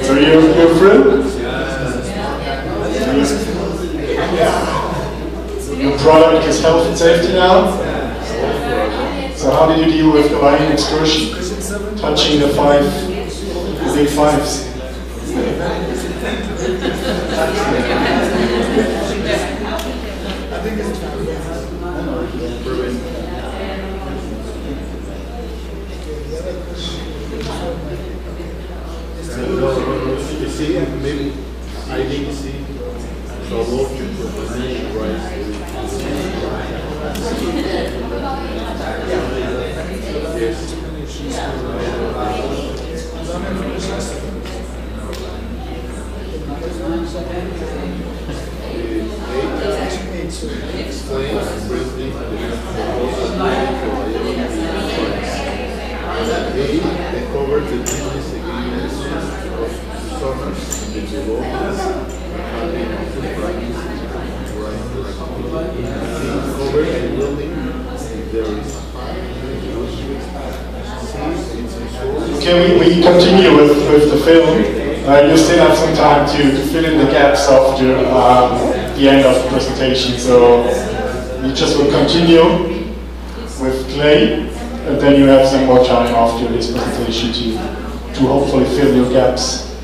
So you're friend? Your product is health and safety now? So how did you deal with the lion excursion? Touching the big fives? You see, maybe I didn't see so low they covered the business agreements of Summers, the developers, covered a building, there is Okay, we continue with the film. You still have some time to fill in the gaps after the end of the presentation, so we just will continue with Clay, and then you have some more time after this presentation to hopefully fill your gaps.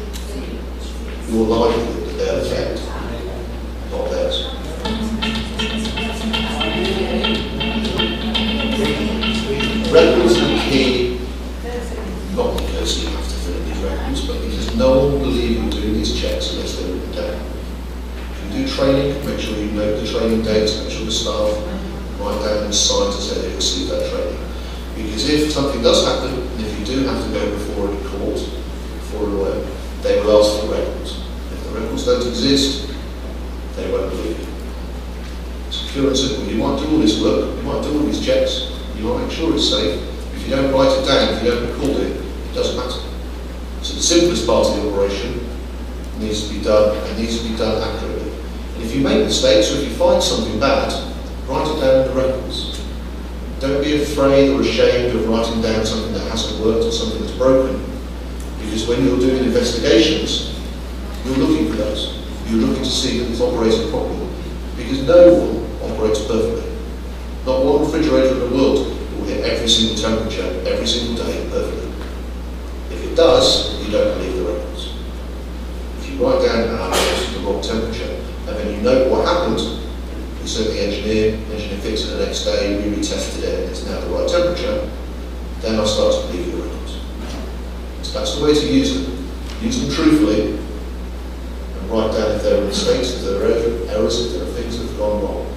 You will like that effect. All that. Records are key, not because you have to fill in these records, but because because no one will believe you're doing these checks unless they're written down. If you do training, make sure you note the training dates, make sure the staff write down and sign to say they received that training. Because if something does happen, and if you do have to go before a court, before a lawyer, they will ask for records. If the records don't exist, they won't believe you. It's pure and simple. You might do all this work, you might do all these checks, you might make sure it's safe. If you don't write it down, if you don't record it, it doesn't matter. So the simplest part of the operation needs to be done, and needs to be done accurately. And if you make mistakes, or if you find something bad, write it down in the records. Don't be afraid or ashamed of writing down something that hasn't worked or something that's broken. Because when you're doing investigations, you're looking for those. You're looking to see that it's operating properly. Because no one operates perfectly. Not one refrigerator in the world will hit every single temperature, every single day perfectly. If it does, you don't believe the records. If you write down, this is the wrong temperature, and then you know what happened, you send the engineer fixed it the next day, we retested it, and it's now the right temperature, then I start to believe your records. So that's the way to use them. Use them truthfully, and write down if there are mistakes, if there are errors, if there are things that have gone wrong.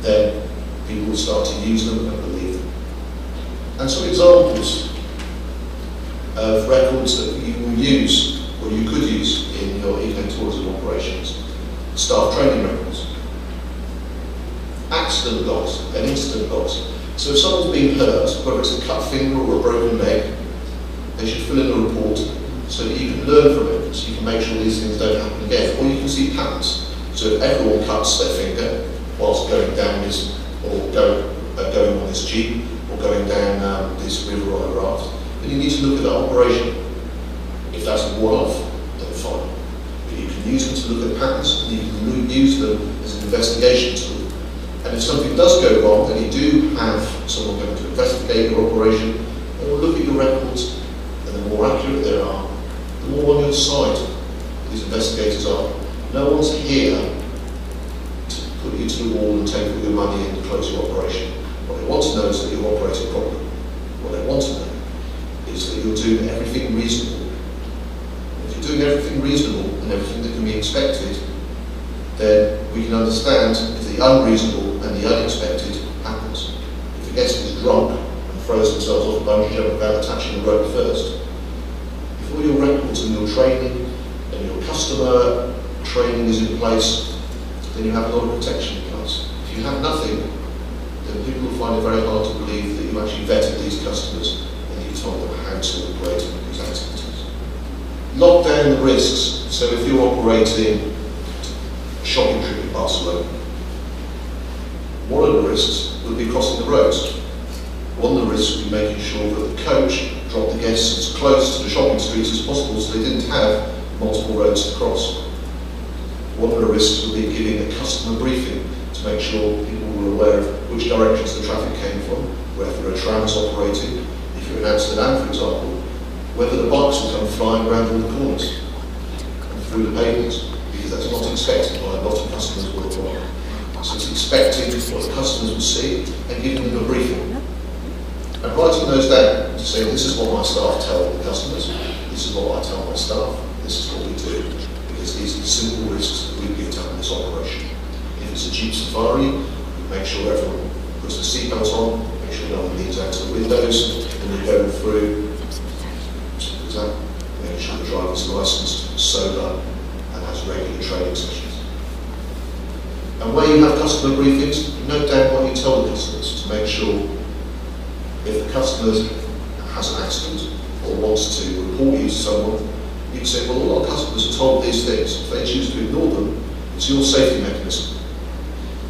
Then people will start to use them and believe them. And some examples of records that you will use, or you could use in your eco-tourism operations. Staff training records. Accident logs and incident logs. So if someone's been hurt, whether it's a cut finger or a broken leg, they should fill in a report so that you can learn from it, so you can make sure these things don't happen again. Or you can see patterns. So if everyone cuts their finger whilst going down this, or going on this jeep, or going down this river on a raft, then you need to look at that operation. If that's a one-off, then fine. But you can use them to look at patterns, and you can use them as an investigation tool. And if something does go wrong, then you do have someone going to investigate your operation, and will look at your records, and the more accurate they are, the more on your side these investigators are. No one's here to put you to the wall and take all your money and close your operation. What they want to know is that you're operating properly. What they want to know is that you're doing everything reasonable. If you're doing everything reasonable and everything that can be expected, then we can understand if the unreasonable and the unexpected happens. If a guest is drunk and throws themselves off a bungee jump without attaching the rope first, if all your records and your training and your customer training is in place, then you have a lot of protection in place. If you have nothing, then people will find it very hard to believe that you actually vetted these customers and you told them how to operate these activities. Lock down the risks. So if you're operating a shopping trip in Barcelona, one of the risks would be crossing the roads. One of the risks would be making sure that the coach dropped the guests as close to the shopping streets as possible so they didn't have multiple roads to cross. One of the risks would be giving a customer briefing to make sure people were aware of which directions the traffic came from, whether a tram is operating, if you're in Amsterdam, for example, whether the bikes will come flying around all the corners and through the pavements, because that's not expected by a lot of customers worldwide. So it's expected what the customers will see and giving them a briefing. And writing those down to say, this is what my staff tell the customers, this is what I tell my staff, this is what we do, because these are the simple risks that we give to this operation. If it's a Jeep Safari, we make sure everyone puts the seatbelts on, make sure no one leans out to the windows, and we go through, making sure the driver's licensed, sober, and has regular training sessions. And where you have customer briefings, note down what you tell the customers to make sure if the customer has an accident or wants to report you to someone, you can say, well, a lot of customers are told these things. If they choose to ignore them, it's your safety mechanism.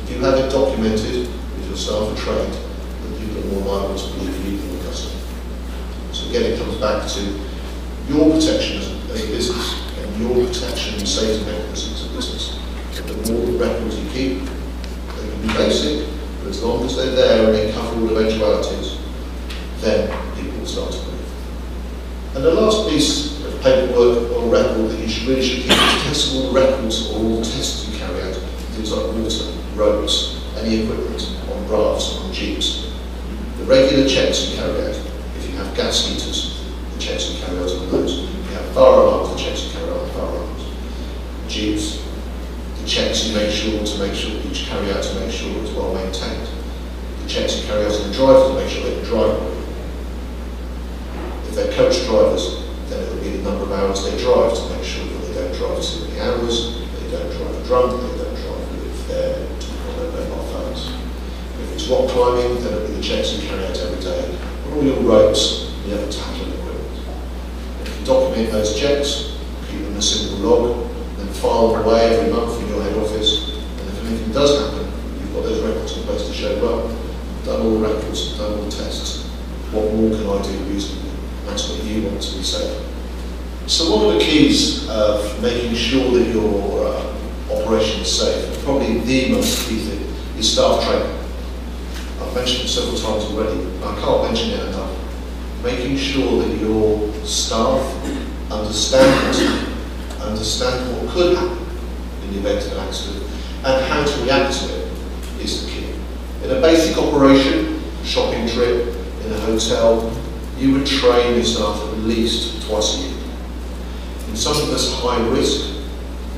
If you have it documented, if your staff are trained, then people are more liable to believe you than the customer. So again, it comes back to your protection as a business and your protection and safety mechanisms as a business. The more records you keep, they can be basic, but as long as they're there and they cover all eventualities, then people will start to believe. And the last piece of paperwork or record that you really should keep is testable records or all the tests you carry out, things like water, roads, any equipment on rafts, on jeeps. The regular checks you carry out, if you have gas heaters, the checks you carry out on those. If you have fire alarms, jeeps, the checks you make sure each carry out to make sure it's well maintained. The checks you carry out on the drivers to make sure they can drive well. If they're coach drivers, then it will be the number of hours they drive to make sure that they don't drive too many hours, they don't drive drunk, they don't drive with their mobile phones. If it's rock climbing, then it will be the checks you carry out every day on all your ropes and the other tackling equipment. If you document those checks, keep them in a simple log, then file them away every month in your head office, and if anything does happen, you've got those records in place to show, well, I've done all the records, done all the tests, what more can I do reasonably? That's what you want to be safe. So one of the keys of making sure that your operation is safe, and probably the most key thing, is staff training. I've mentioned it several times already, and I can't mention it enough. Making sure that your staff understand what could happen in the event of an accident and how to react to it is the key. In a basic operation, shopping trip, in a hotel, you would train your staff at least twice a year. In something that's high risk,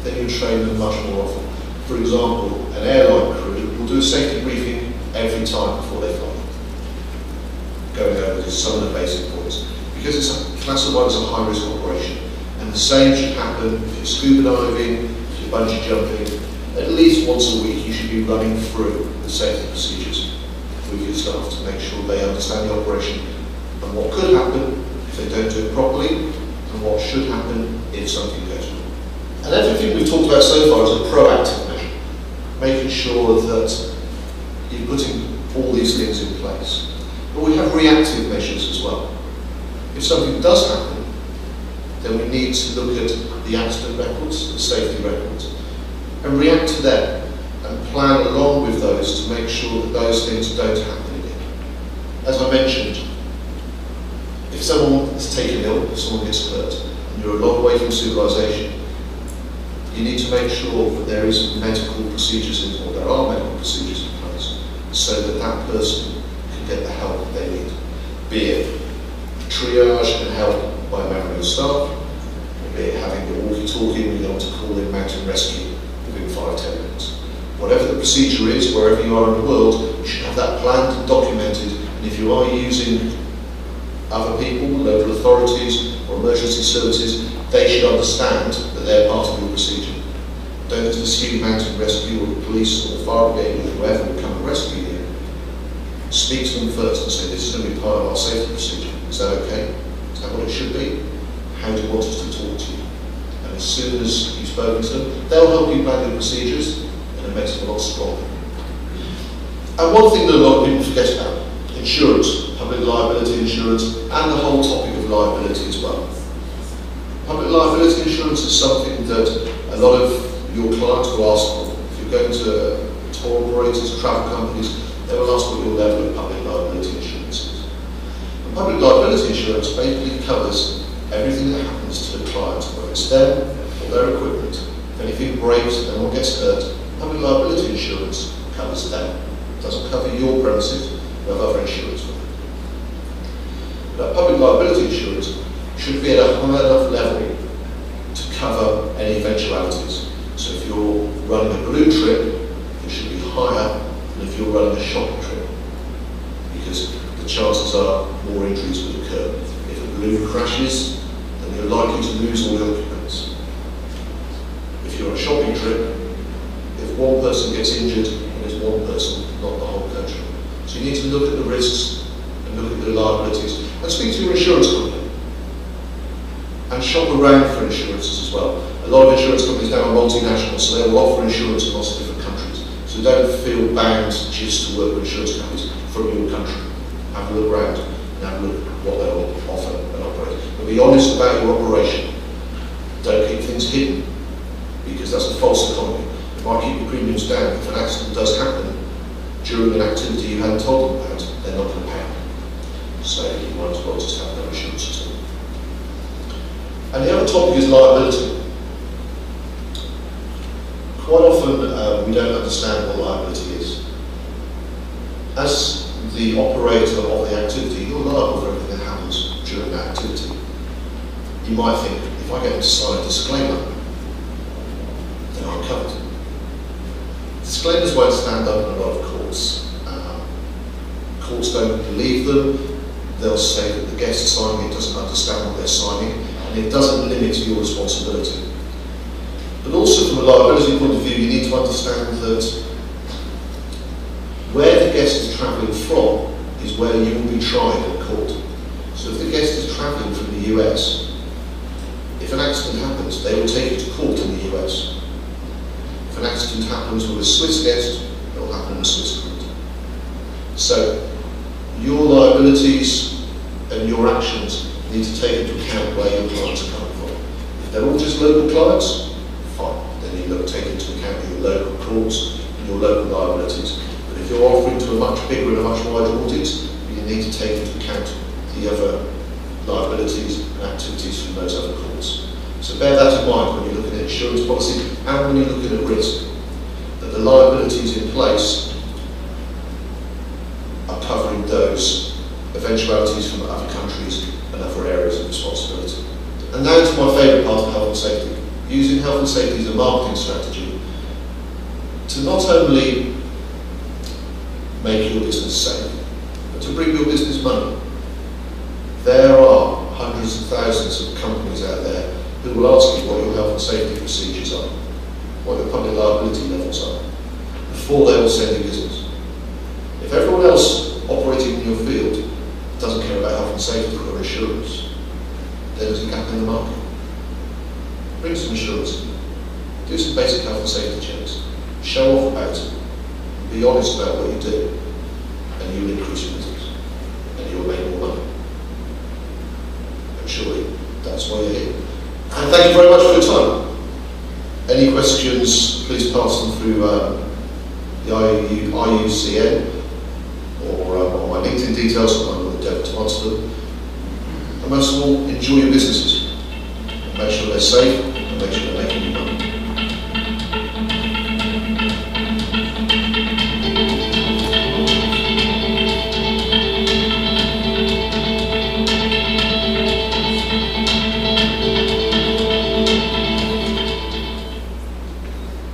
then you train them much more often. For example, an airline crew will do a safety briefing every time before they fly, going over just some of the basic points. Because it's classified as a high risk operation, and the same should happen if you're scuba diving, if you're bungee jumping. At least once a week you should be running through the safety procedures with your staff to make sure they understand the operation and what could happen if they don't do it properly, and what should happen if something goes wrong. And everything we've talked about so far is a proactive measure, making sure that you're putting all these things in place. But we have reactive measures as well. If something does happen, then we need to look at the accident records, the safety records, and react to them and plan along with those to make sure that those things don't happen again. As I mentioned, if someone is taken ill, if someone gets hurt, and you're a long way from civilization, you need to make sure that there is medical procedures in, or there are medical procedures in place, so that that person can get the help they need. Be it triage and help by a member of the staff, or be it having the walkie-talkie when you want to call in mountain rescue within 5-10 minutes. Whatever the procedure is, wherever you are in the world, you should have that planned and documented, and if you are using other people, local authorities or emergency services, they should understand that they're part of your procedure. Don't just assume mountain rescue or the police or the fire brigade or whoever will come and rescue you. Speak to them first and say, this is going to be part of our safety procedure. Is that okay? Is that what it should be? How do you want us to talk to you? And as soon as you've spoken to them, they'll help you plan your procedures, and it makes them a lot stronger. And one thing that a lot of people forget about, insurance, public liability insurance, and the whole topic of liability as well. Public liability insurance is something that a lot of your clients will ask for. If you're going to tour operators, travel companies, they will ask what your level of public liability insurance is. And public liability insurance basically covers everything that happens to the client, whether it's them or their equipment. If anything breaks and anyone gets hurt, public liability insurance covers them. It doesn't cover your premises. We have other insurance for it. But public liability insurance should be at a high enough level to cover any eventualities. So if you're running a balloon trip, it should be higher than if you're running a shopping trip, because the chances are more injuries would occur. If a balloon crashes, then you're likely to lose all your occupants. If you're on a shopping trip, if one person gets injured, then it's one person, not the whole country. So you need to look at the risks and look at the liabilities and speak to your insurance company and shop around for insurances as well. A lot of insurance companies now are multinational, so they will offer insurance in lots of different countries. So don't feel bound just to work with insurance companies from your country. Have a look around and have a look at what they'll offer and operate. But be honest about your operation. Don't keep things hidden, because that's a false economy. If I keep your premiums down, if an accident does happen during an activity you hadn't told them about, they're not going to pay. So you might as well just have no insurance at all. And the other topic is liability. Quite often we don't understand what liability is. As the operator of the activity, you're liable for everything that happens during that activity. You might think, if I get to sign a disclaimer, and aren't covered. Disclaimers won't stand up in a lot of courts. Courts don't believe them. They'll say that the guest signing it doesn't understand what they're signing, and it doesn't limit your responsibility. But also from a liability point of view, you need to understand that where the guest is travelling from is where you will be tried in court. So if the guest is travelling from the US, if an accident happens, they will take you to court in the US. If an accident happens with a Swiss guest, it will happen in a Swiss court. So your liabilities and your actions need to take into account where your clients are coming from. If they're all just local clients, fine. Then you look, take into account your local courts and your local liabilities. But if you're offering to a much bigger and a much wider audience, you need to take into account the other liabilities and activities from those other courts. So bear that in mind when you're looking at insurance policy and when you're looking at risk, that the liabilities in place are covering those eventualities from other countries and other areas of responsibility. And now to my favourite part of health and safety, using health and safety as a marketing strategy to not only make your business safe, but to bring your business money. There are hundreds of thousands of companies out there who will ask you what your health and safety procedures are, what your public liability levels are, before they will send you business. If everyone else operating in your field doesn't care about health and safety or insurance, then there's a gap in the market. Bring some insurance in, do some basic health and safety checks, show off about it, be honest about what you do, and you will increase your business, and you will make more money. And surely that's why you're here. And thank you very much for your time. Any questions, please pass them through the IUCN or on my LinkedIn details, and I'm going to endeavour to answer them. And most of all, enjoy your businesses. And make sure they're safe, and make sure they're making you money.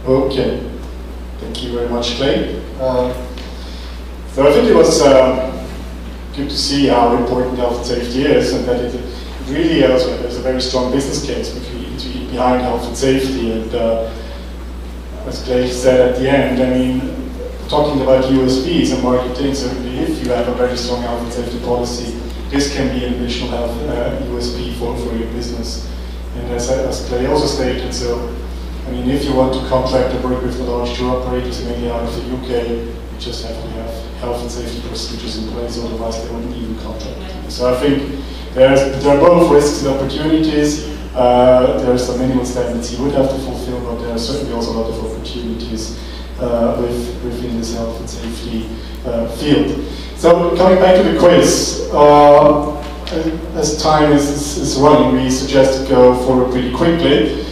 Okay, thank you very much, Clay. So I think it was good to see how important health and safety is, and that it really is a very strong business case behind health and safety. And as Clay said at the end, I mean, talking about USPs and marketing, certainly if you have a very strong health and safety policy, this can be an additional health USP for your business. And as Clay also stated, so I mean, if you want to contract or work with the large tour operators, mainly out of the UK, you just have to have health and safety procedures in place, otherwise they wouldn't even contract you. So I think there are both risks and opportunities. There are some minimal standards you would have to fulfill, but there are certainly also a lot of opportunities within this health and safety field. So coming back to the quiz, as time is running, we suggest to go forward pretty quickly.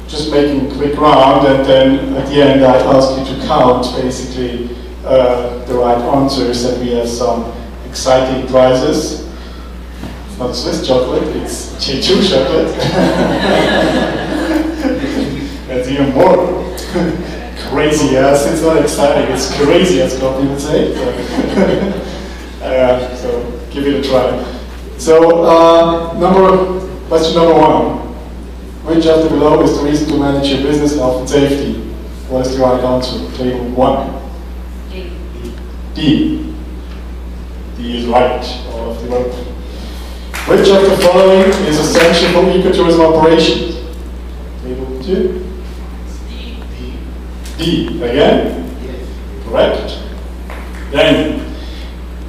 Just making a quick round, and then at the end I ask you to count basically the right answers, and we have some exciting prizes. It's not Swiss chocolate, it's J2 chocolate. That's even more crazy, yes, it's not exciting, it's crazy as Scotty would say. So give it a try. So question number one. Which of the below is the reason to manage your business, health and safety? What is the right answer? Table 1. D. D is right, all of the above. Which of the following is essential for ecotourism operations? Table 2. D. Again? Yes. Correct. Then,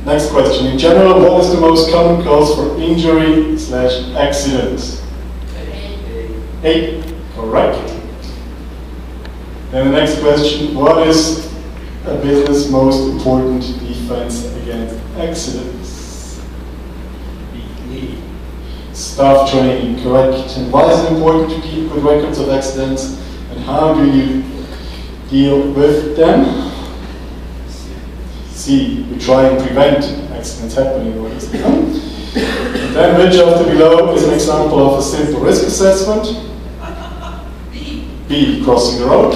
next question. In general, what is the most common cause for injury/accidents? A. Correct. Then the next question, what is a business' most important defense against accidents? B. Staff training, correct. And why is it important to keep good records of accidents, and how do you deal with them? C. We try and prevent accidents happening. And then which of the below is an example of a simple risk assessment? B, crossing the road.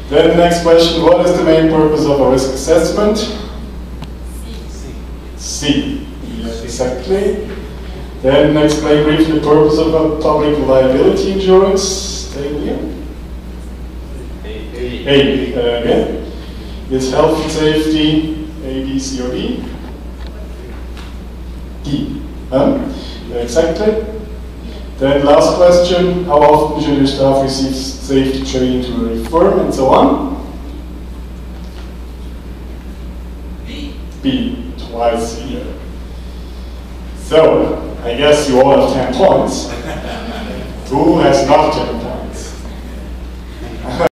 Then next question, what is the main purpose of a risk assessment? C. Yes, exactly. Then explain briefly the purpose of a public liability insurance. Stay here. A. Again. Is health and safety A, B, C, or D? D. Exactly. Then last question, how often should your staff receive safety training to reform and so on? B. Twice a year. So, I guess you all have 10 points. Who has not 10 points?